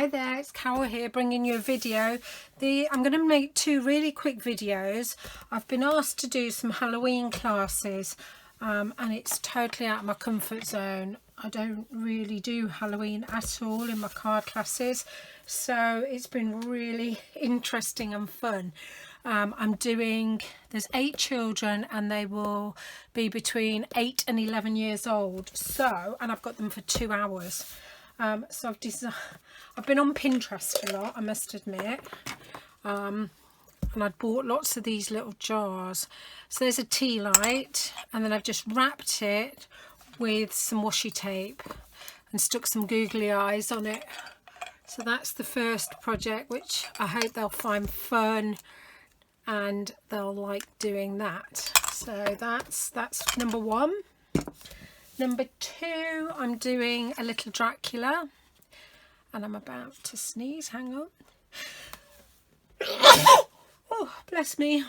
Hi there, it's Carol here bringing you a video. I'm going to make two really quick videos. I've been asked to do some Halloween classes and it's totally out of my comfort zone. I don't really do Halloween at all in my card classes, so it's been really interesting and fun. There's 8 children and they will be between 8 and 11 years old, and I've got them for 2 hours. So I've been on Pinterest a lot, I must admit, and I'd bought lots of these little jars. So there's a tea light, and then I've just wrapped it with some washi tape and stuck some googly eyes on it. So that's the first project, which I hope they'll find fun and they'll like doing that. So that's number 1. Number 2, I'm doing a little Dracula, and I'm about to sneeze. Hang on. Oh, bless me.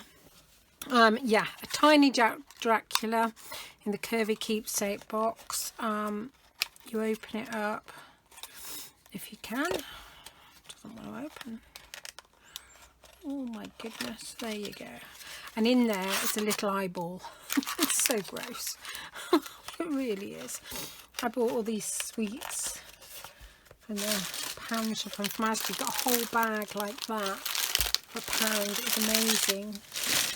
Yeah, a tiny Dracula in the curvy keepsake box. You open it up if you can. Doesn't want to open. Oh my goodness, there you go. And in there is a little eyeball. It's so gross. It really is. I bought all these sweets from the pound shop from Asda. Got a whole bag like that for £1. It was amazing.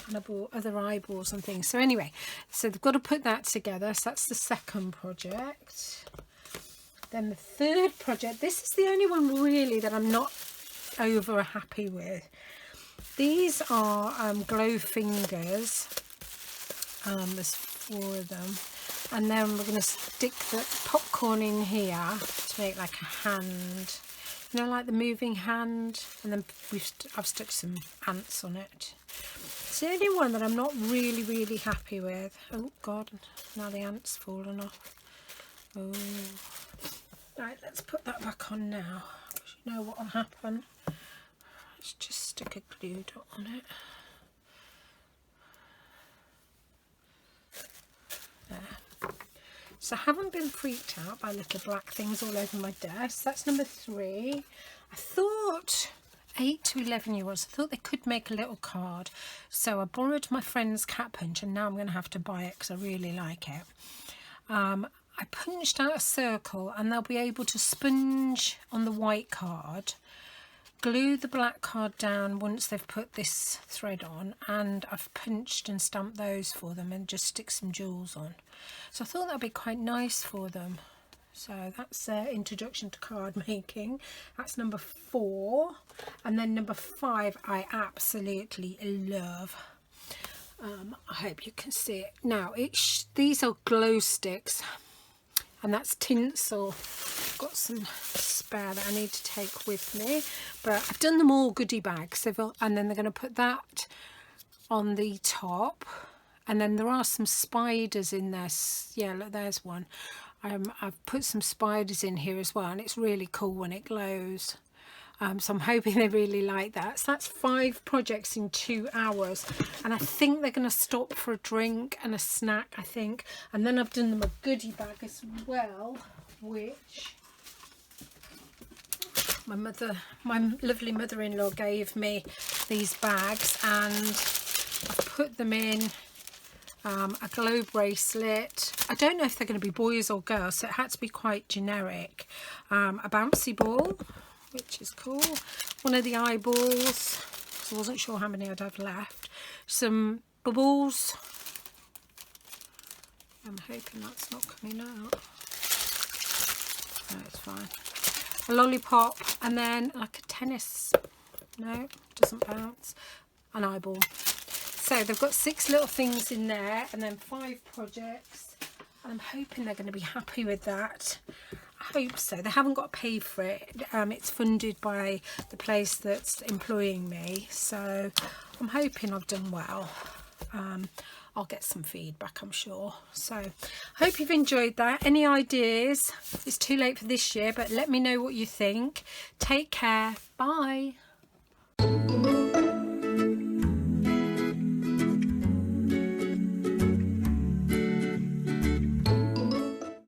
And I bought other eyeballs and things. So anyway, so they've got to put that together. So that's the second project. Then the third project. This is the only one really that I'm not over happy with. These are glow fingers. There's 4 of them. And then we're going to stick the popcorn in here to make like a hand, you know, like the moving hand. And then I've stuck some ants on it. It's the only one that I'm not really happy with. Oh God, now the ant's fallen off. Oh, right, let's put that back on now, because you know what will happen. Let's just stick a glue dot on it. There. So I haven't been freaked out by little black things all over my desk. That's number 3. I thought 8 to 11-year-olds, I thought they could make a little card. So I borrowed my friend's cat punch, and now I'm going to have to buy it because I really like it. I punched out a circle, and they'll be able to sponge on the white card, glue the black card down once they've put this thread on, and I've punched and stamped those for them and just stick some jewels on. So I thought that'd be quite nice for them. So that's introduction to card making. That's number 4. And then number 5 I absolutely love. I hope you can see it. Now these are glow sticks, and that's tinsel. I've got some spare that I need to take with me, but I've done them all goodie bags, and then they're going to put that on the top, and then there are some spiders in there. Yeah, look, there's one. I've put some spiders in here as well, and it's really cool when it glows. So I'm hoping they really like that. So that's 5 projects in 2 hours, and I think they're going to stop for a drink and a snack, I think. And then I've done them a goodie bag as well, which my lovely mother-in-law gave me these bags, and I've put them in a glow bracelet. I don't know if they're going to be boys or girls, so it had to be quite generic. A bouncy ball, which is cool. One of the eyeballs, so I wasn't sure how many I'd have left. Some bubbles. I'm hoping that's not coming out. No, it's fine. A lollipop, and then like a tennis. No, doesn't bounce. An eyeball. So they've got 6 little things in there, and then 5 projects. And I'm hoping they're going to be happy with that. I hope so. They haven't got to pay for it. It's funded by the place that's employing me, so I'm hoping I've done well. I'll get some feedback, I'm sure. So I hope you've enjoyed that. Any ideas? It's too late for this year, but let me know what you think. Take care. Bye.